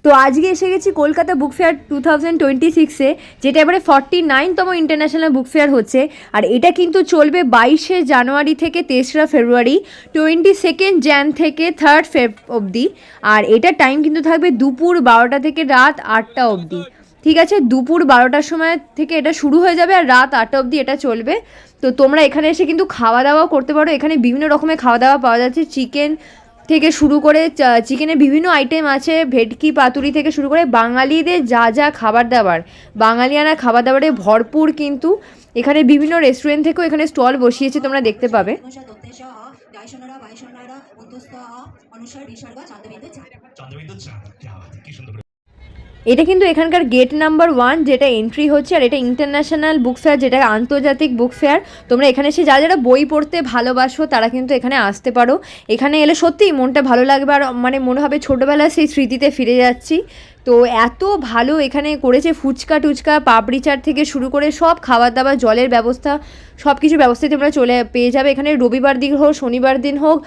তো আজকে এসে গেছি কলকাতা বুক ফেয়ার 2026-এ, যেটা এবারে 49তম ইন্টারন্যাশনাল বুক ফেয়ার হচ্ছে। আর এটা কিন্তু চলবে 22শে জানুয়ারি থেকে 3রা ফেব্রুয়ারি, 22nd jan থেকে 3rd ফেব অবধি। আর এটা টাইম কিন্তু থাকবে দুপুর 12টা থেকে রাত 8টা অবধি। ঠিক আছে, দুপুর 12টার সময় থেকে এটা শুরু হয়ে যাবে আর রাত 8টা অবধি এটা চলবে। তো তোমরা এখানে এসে কিন্তু খাওয়া দাওয়াও করতে পারো। এখানে বিভিন্ন রকমের খাওয়া দাওয়া পাওয়া যাচ্ছে, চিকেন থেকে শুরু করে চিকেনের বিভিন্ন আইটেম আছে, ভেটকি পাতুরি থেকে শুরু করে বাঙালিদের যা যা খাবার দাবার, বাঙালিয়ানা খাবার দাবারে ভরপুর। কিন্তু এখানে বিভিন্ন রেস্টুরেন্ট থেকেও এখানে স্টল বসিয়েছে, তোমরা দেখতে পাবে। এটা কিন্তু এখানকার গেট নাম্বার 1 যেটা এন্ট্রি হচ্ছে। আর এটা ইন্টারন্যাশনাল বুক ফেয়ার, যেটা আন্তর্জাতিক বুক ফেয়ার। তোমরা এখানে এসে যারা বই পড়তে ভালোবাসো তারা কিন্তু এখানে আসতে পারো। এখানে এলে সত্যিই মনটা ভালো লাগবে, আর মানে মনে হবে ছোটোবেলার সেই স্মৃতিতে ফিরে যাচ্ছি। তো এত ভালো এখানে করেছে, ফুচকা টুচকা পাপড়ি চাট থেকে শুরু করে সব খাবার দাবার, জলের ব্যবস্থা, সব কিছু ব্যবস্থায় তোমরা পেয়ে যাবে। এখানে রবিবার দিন হোক শনিবার দিন হোক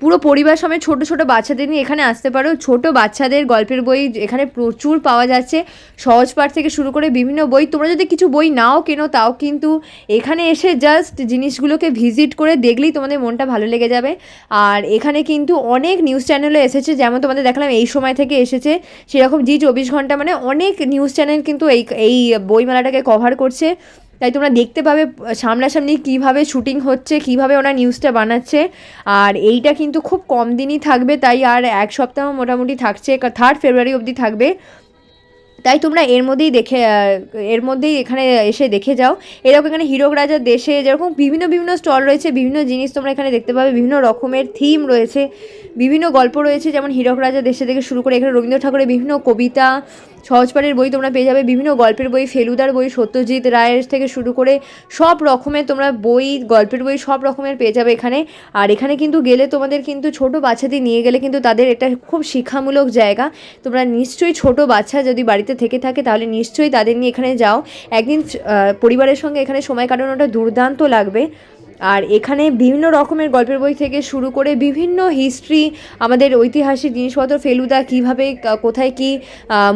পুরো পরিবার সমেত ছোটো ছোটো বাচ্চাদের নিয়ে এখানে আসতে পারো। ছোটো বাচ্চাদের গল্পের বই এখানে প্রচুর পাওয়া যাচ্ছে, সহজ পাঠ থেকে শুরু করে বিভিন্ন বই। তোমরা যদি কিছু বই নাও কেনো তাও কিন্তু এখানে এসে জাস্ট জিনিসগুলোকে ভিজিট করে দেখলেই তোমাদের মনটা ভালো লেগে যাবে। আর এখানে কিন্তু অনেক নিউজ চ্যানেলও এসেছে, যেমন তোমাদের দেখালাম এই সময় থেকে এসেছে, সেরকম জি24 ঘন্টা, মানে অনেক নিউজ চ্যানেল কিন্তু এই বইমেলাটাকে কভার করছে। তাই তোমরা দেখতে পাবে সামনাসামনি কীভাবে শ্যুটিং হচ্ছে, কীভাবে ওরা নিউজটা বানাচ্ছে। আর এইটা কিন্তু খুব কম দিনই থাকবে, তাই আর এক সপ্তাহ মোটামুটি থাকছে, 3rd ফেব্রুয়ারি অবধি থাকবে। তাই তোমরা এর মধ্যেই এখানে এসে দেখে যাও। এরকম এখানে হীরক রাজার দেশে যেরকম বিভিন্ন বিভিন্ন স্টল রয়েছে, বিভিন্ন জিনিস তোমরা এখানে দেখতে পাবে, বিভিন্ন রকমের থিম রয়েছে, বিভিন্ন গল্প রয়েছে। যেমন হীরক রাজার দেশে থেকে শুরু করে এখানে রবীন্দ্র ঠাকুরের বিভিন্ন কবিতা, সহজপাঠের বই তোমরা পেয়ে যাবে, বিভিন্ন গল্পের বই, ফেলুদার বই, সত্যজিৎ রায়ের থেকে শুরু করে সব রকমের তোমরা বই, গল্পের বই সব রকমের পেয়ে যাবে এখানে। আর এখানে কিন্তু গেলে তোমাদের কিন্তু ছোটো বাচ্চাদের নিয়ে গেলে কিন্তু তাদের এটা খুব শিক্ষামূলক জায়গা। তোমরা নিশ্চয়ই ছোটো বাচ্চা যদি বাড়িতে থেকে থাকে তাহলে নিশ্চয়ই তাদের নিয়ে এখানে যাও। একদিন পরিবারের সঙ্গে এখানে সময় কাটানোটা দুর্দান্ত লাগবে। আর এখানে বিভিন্ন রকমের গল্পের বই থেকে শুরু করে বিভিন্ন হিস্ট্রি, আমাদের ঐতিহাসিক জিনিসপত্র, ফেলুদা কীভাবে কোথায় কী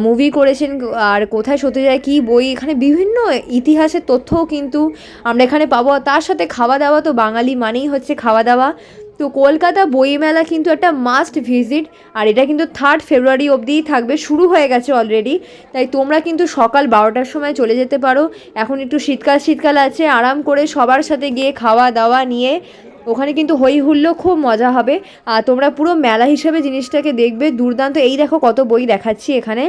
মুভি করেছেন, আর কোথায় সত্যি যায় কী বই, এখানে বিভিন্ন ইতিহাসের তথ্যও কিন্তু আমরা এখানে পাবো। তার সাথে খাওয়া দাওয়া, তো বাঙালি মানেই হচ্ছে খাওয়া দাওয়া। তো কলকাতা বইমেলা কিন্তু একটা মাস্ট ভিজিট। আর এটা কিন্তু 3rd ফেব্রুয়ারি অবধিই থাকবে, শুরু হয়ে গেছে অলরেডি। তাই তোমরা কিন্তু সকাল 12টার সময় চলে যেতে পারো। এখন একটু শীতকাল আছে, আরাম করে সবার সাথে গিয়ে খাওয়া দাওয়া নিয়ে ওখানে কিন্তু হই হুল্লো, খুব মজা হবে। আর তোমরা পুরো মেলা হিসেবে জিনিসটাকে দেখবে, দুর্দান্ত। এই দেখো কত বই দেখাচ্ছি এখানে,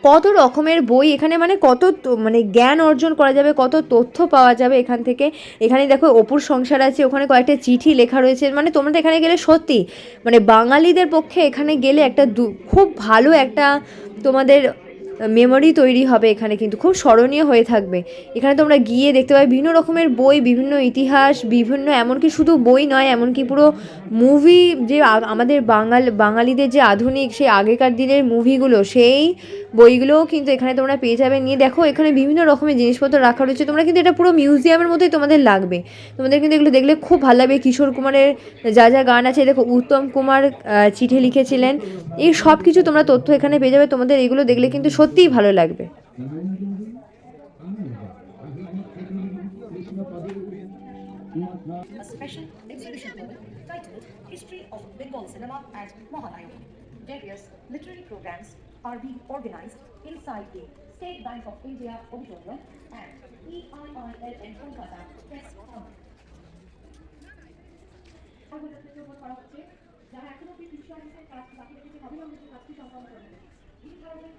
কত রকমের বই এখানে, মানে কত মানে জ্ঞান অর্জন করা যাবে, কত তথ্য পাওয়া যাবে এখান থেকে। এখানে দেখো অপুর সংসার আছে, ওখানে কয়েকটা চিঠি লেখা রয়েছে। মানে তোমরা এখানে গেলে সত্যি, মানে বাঙালিদের পক্ষে এখানে গেলে একটা খুব ভালো একটা তোমাদের মেমোরি তৈরি হবে। এখানে কিন্তু খুব স্মরণীয় হয়ে থাকবে। এখানে তোমরা গিয়ে দেখতে পাবে বিভিন্ন রকমের বই, বিভিন্ন ইতিহাস, বিভিন্ন, এমনকি শুধু বই নয়, এমনকি পুরো মুভি, যে আমাদের বাঙালিদের যে আধুনিক সেই আগেকার দিনের মুভিগুলো, সেই বইগুলোও কিন্তু এখানে তোমরা পেয়ে যাবে। নিয়ে দেখো এখানে বিভিন্ন রকমের জিনিসপত্র রাখা রয়েছে, তোমরা কিন্তু এটা পুরো মিউজিয়ামের মতোই তোমাদের লাগবে। তোমাদের কিন্তু এগুলো দেখলে খুব ভালো লাগবে। কিশোর কুমারের যা যা গান আছে, দেখো উত্তম কুমার চিঠি লিখেছিলেন, এই সব কিছু তোমরা তথ্য এখানে পেয়ে যাবে। তোমাদের এগুলো দেখলে কিন্তু সত্যিই ভালো লাগবে। A special exhibition titled History of Bengal Cinema at Mahanayani. Various literary programs are being organized inside the State Bank of India Auditorium and EIILN Kolkata Press Hall. যারা এখনো বিশ্ব কাজ বাকি রেখেছে অবিলম্বে কাজটি সম্পন্ন করবে। এই ধরনের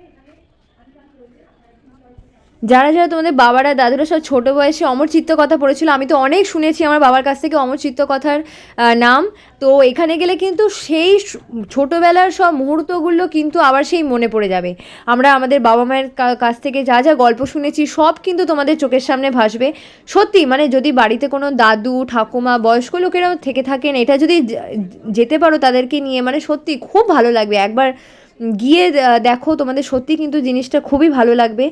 এখানে আধিকারিক রয়েছে। যারা যারা তোমাদের বাবারা দাদুরা সব ছোটো বয়সে অমর চিত্ত কথা পড়েছিল, আমি তো অনেক শুনেছি আমার বাবার কাছ থেকে অমর চিত্ত কথার নাম। তো এখানে গেলে কিন্তু সেই ছোটোবেলার সব মুহূর্তগুলো কিন্তু আবার সেই মনে পড়ে যাবে। আমরা আমাদের বাবা মায়ের কাছ থেকে যা যা গল্প শুনেছি সব কিন্তু তোমাদের চোখের সামনে ভাসবে। সত্যি, মানে যদি বাড়িতে কোনো দাদু ঠাকুমা বয়স্ক লোকেরা থেকে থাকেন, এটা যদি যেতে পারো তাদেরকে নিয়ে, মানে সত্যি খুব ভালো লাগবে। একবার গিয়ে দেখো, তোমাদের সত্যি কিন্তু জিনিসটা খুবই ভালো লাগবে।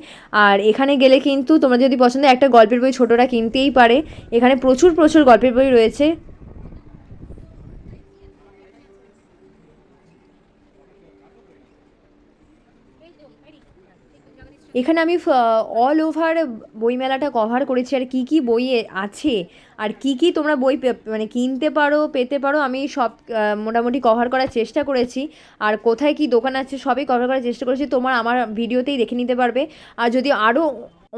আর এখানে গেলে কিন্তু তোমরা যদি পছন্দ, একটা গল্পের বই ছোটরা কিনতেই পারে। এখানে প্রচুর প্রচুর গল্পের বই রয়েছে। এখানে আমি অল ওভার বইমেলাটা কভার করেছি, আর কি কি বই আছে আর কি কি তোমরা বই মানে কিনতে পারো, পেতে পারো, আমি সব মোটামুটি কভার করার চেষ্টা করেছি। আর কোথায় কি দোকান আছে সবই কভার করার চেষ্টা করেছি, তোমার আমার ভিডিওতেই দেখে নিতে পারবে। আর যদি আরও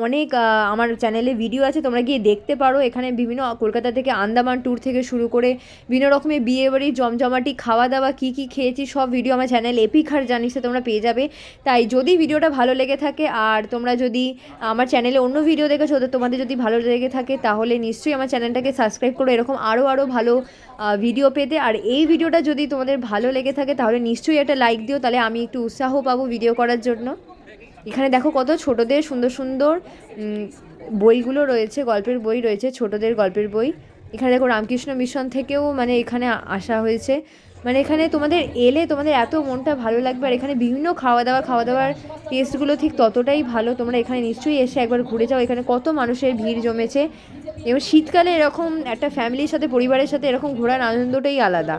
অনেক আমার চ্যানেলে ভিডিও আছে, তোমরা গিয়ে দেখতে পারো। এখানে বিভিন্ন কলকাতা থেকে আন্দামান ট্যুর থেকে শুরু করে বিভিন্ন রকমের বিয়েবাড়ি জমজমাটি খাওয়া দাওয়া কী কী খেয়েছি সব ভিডিও আমার চ্যানেল এপিক হার জার্নিসে তোমরা পেয়ে যাবে। তাই যদি ভিডিওটা ভালো লেগে থাকে আর তোমরা যদি আমার চ্যানেলে অন্য ভিডিও দেখেছো তো তোমাদের যদি ভালো লেগে থাকে তাহলে নিশ্চয়ই আমার চ্যানেলটাকে সাবস্ক্রাইব করো এরকম আরও ভালো ভিডিও পেতে। আর এই ভিডিওটা যদি তোমাদের ভালো লেগে থাকে তাহলে নিশ্চয়ই একটা লাইক দিও, তাহলে আমি একটু উৎসাহ পাবো ভিডিও করার জন্য। এখানে দেখো কত ছোটদের সুন্দর সুন্দর বইগুলো রয়েছে, গল্পের বই রয়েছে, ছোটদের গল্পের বই। এখানে দেখো রামকৃষ্ণ মিশন থেকেও মানে এখানে আসা হয়েছে। মানে এখানে তোমাদের এলে তোমাদের এত মনটা ভালো লাগবে। আর এখানে বিভিন্ন খাওয়া দাওয়ার টেস্টগুলো ঠিক ততটাই ভালো। তোমরা এখানে নিশ্চয়ই এসে একবার ঘুরে যাও, এখানে কত মানুষের ভিড় জমেছে। এবং শীতকালে এরকম একটা ফ্যামিলির সাথে পরিবারের সাথে এরকম ঘোরার আনন্দটাই আলাদা।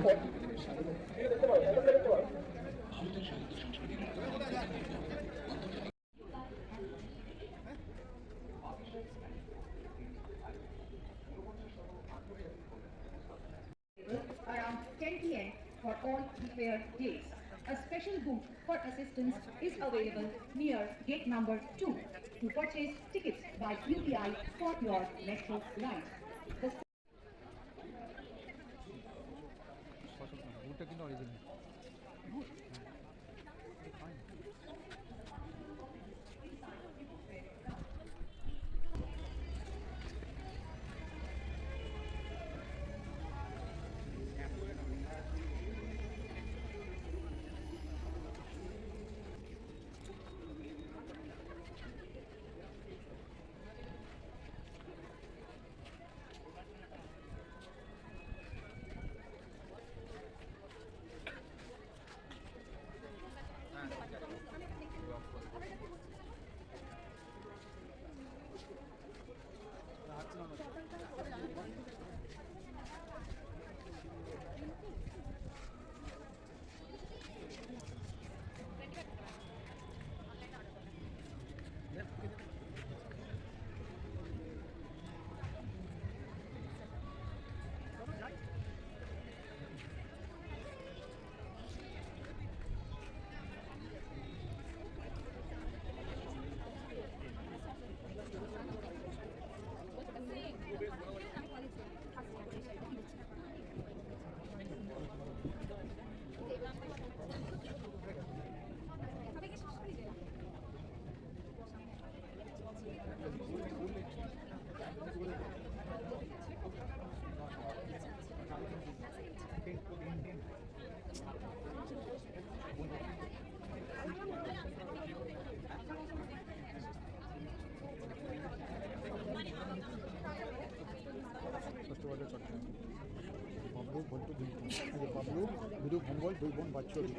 Around 10 p.m. for all the fair days. A special booth for assistance is available near gate number 2 to purchase tickets by UPI for your metro ride. The Bablu বিরু ভঙ্গল দুই বোন বাচ্চরি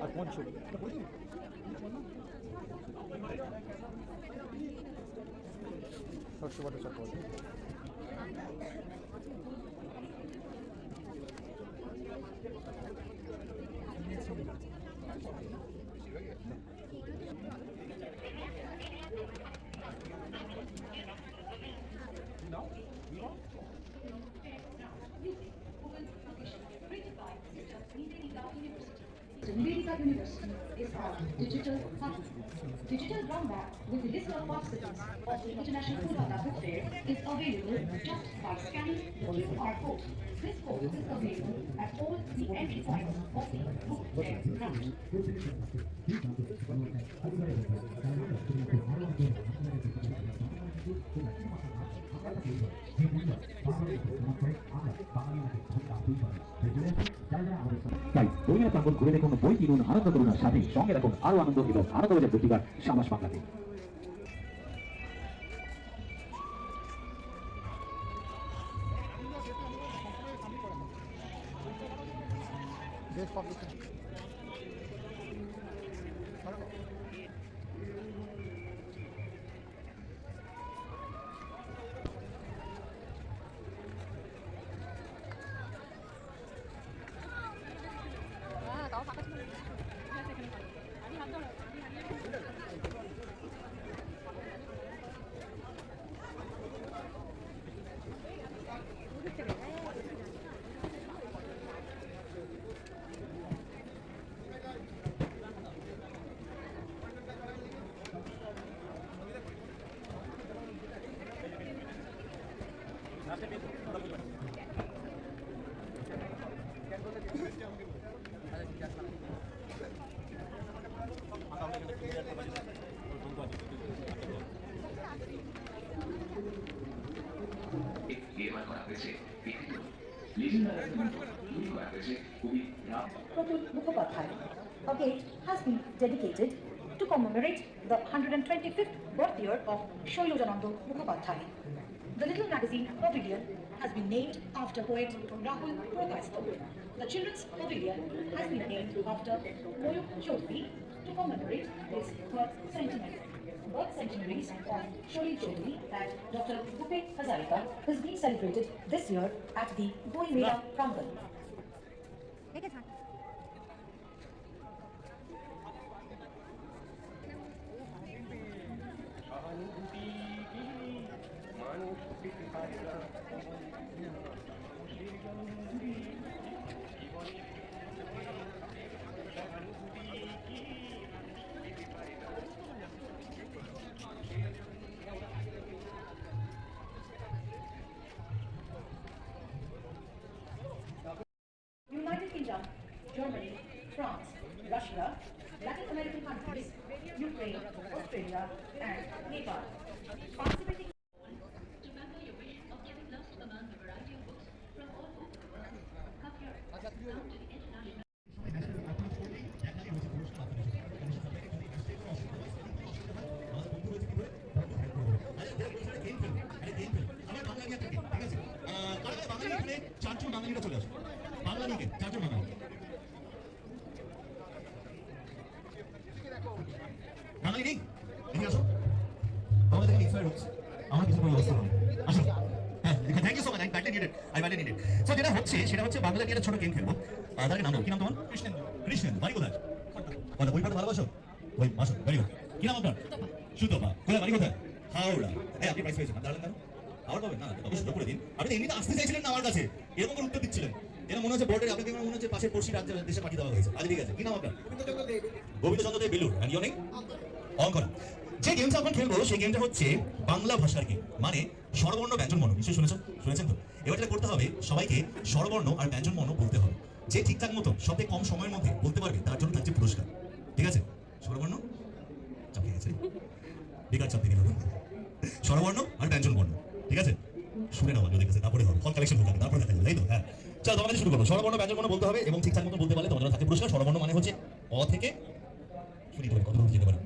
আর পঞ্চম Harshvardhan Chattopadhyay. Nivedita University is our digital hub. Digital brown bag with the list of participants of the International Kolkata Book Fair is available just by scanning the QR code. This code is available at all the entry points of the book fair ground. তাই বইমেলা প্রাঙ্গণ ঘুরে দেখুন, বই কিনুন, আনন্দ করুন, আর সাথে সঙ্গে রাখুন আরো আনন্দ এবং আনন্দবাজার পত্রিকার সামাস বাংলাতে। Pratul Mukhopadhyay. A gate has been dedicated to commemorate the 125th birth year of Shailajananda Mukhopadhyay. The little magazine pavilion has been named after poet Rahul Purkayastha. The children's pavilion has been named after Moyuk Chaudhary to commemorate his birth centenary. Birth centenaries of Shoaib Chaudhary and Dr. Bhupen Hazarika is being celebrated this year at the Boi Mela Prangan. United Kingdom, Germany, France, Russia, Latin American countries, Ukraine, Australia, and Nepal. Participating চারজন বাঙালিরা চলে আসে বাংলা লিগে চারজন বাঙালি বাঙালি নেই এদিকে আসো আমাদের এখানে ইন্সপায়ার হচ্ছে আমার কিছু ব্যবস্থা হবে আসো হ্যাঁ thank you so much I badly needed so যেটা হচ্ছে সেটা হচ্ছে বাংলা লিগে একটা ছোট গেম খেলবো তার নাম কি নাম তোমার কৃষ্ণেন্দু বাড়ি কোথায় বলো বই পড়তে ভালোবাসো বই আসো ভেরি গুড কি নাম আপনার সুতপা কোথায় বাড়ি কোথায় হাওড়া হ্যাঁ আপনি প্রাইস পেয়েছেন দাঁড়ালেন কেন আবার পাবেন না তবে শুরু করে দিন আপনি এমনিতে আসতে চাইছিলেন না আমার কাছে এরকম করে উত্তর দিচ্ছিলেন যেন মনে হচ্ছে বোর্ডের আপনাকে মনে হচ্ছে পাশের পড়শি রাজ্যের দেশে পাঠিয়ে দেওয়া হয়েছে আজ ঠিক আছে কি নাম আপনার Gobindachandra Deb Belur and your name Ankana যে গেমটা আমরা খেলবো সেই গেমটা হচ্ছে বাংলা ভাষার গেম মানে স্বরবর্ণ ব্যঞ্জন বর্ণ নিশ্চয়ই শুনেছেন তো এবার যেটা করতে হবে সবাইকে স্বরবর্ণ আর ব্যঞ্জন বর্ণ বলতে হবে যে ঠিকঠাক মতো সবচেয়ে কম সময়ের মধ্যে বলতে পারবে তার জন্য থাকছে পুরস্কার ঠিক আছে স্বরবর্ণ চাপিয়ে গেছে বেকার চাপ দিয়ে দিল স্বরবর্ণ আর ব্যঞ্জন বর্ণ ঠিক আছে শুনে নাও যদি কাছে তারপরে হবে ফল কালেকশন হবে তারপরে দেখা যাবে তাই তো হ্যাঁ চলো তোমাদের শুরু করবো স্বরবর্ণ ব্যঞ্জন বর্ণ বলতে হবে এবং ঠিকঠাক মতো বলতে পারলে তোমাদের থাকছে পুরস্কার স্বরবর্ণ মানে হচ্ছে অ থেকে শুনি তোমার কত দূর যেতে পারে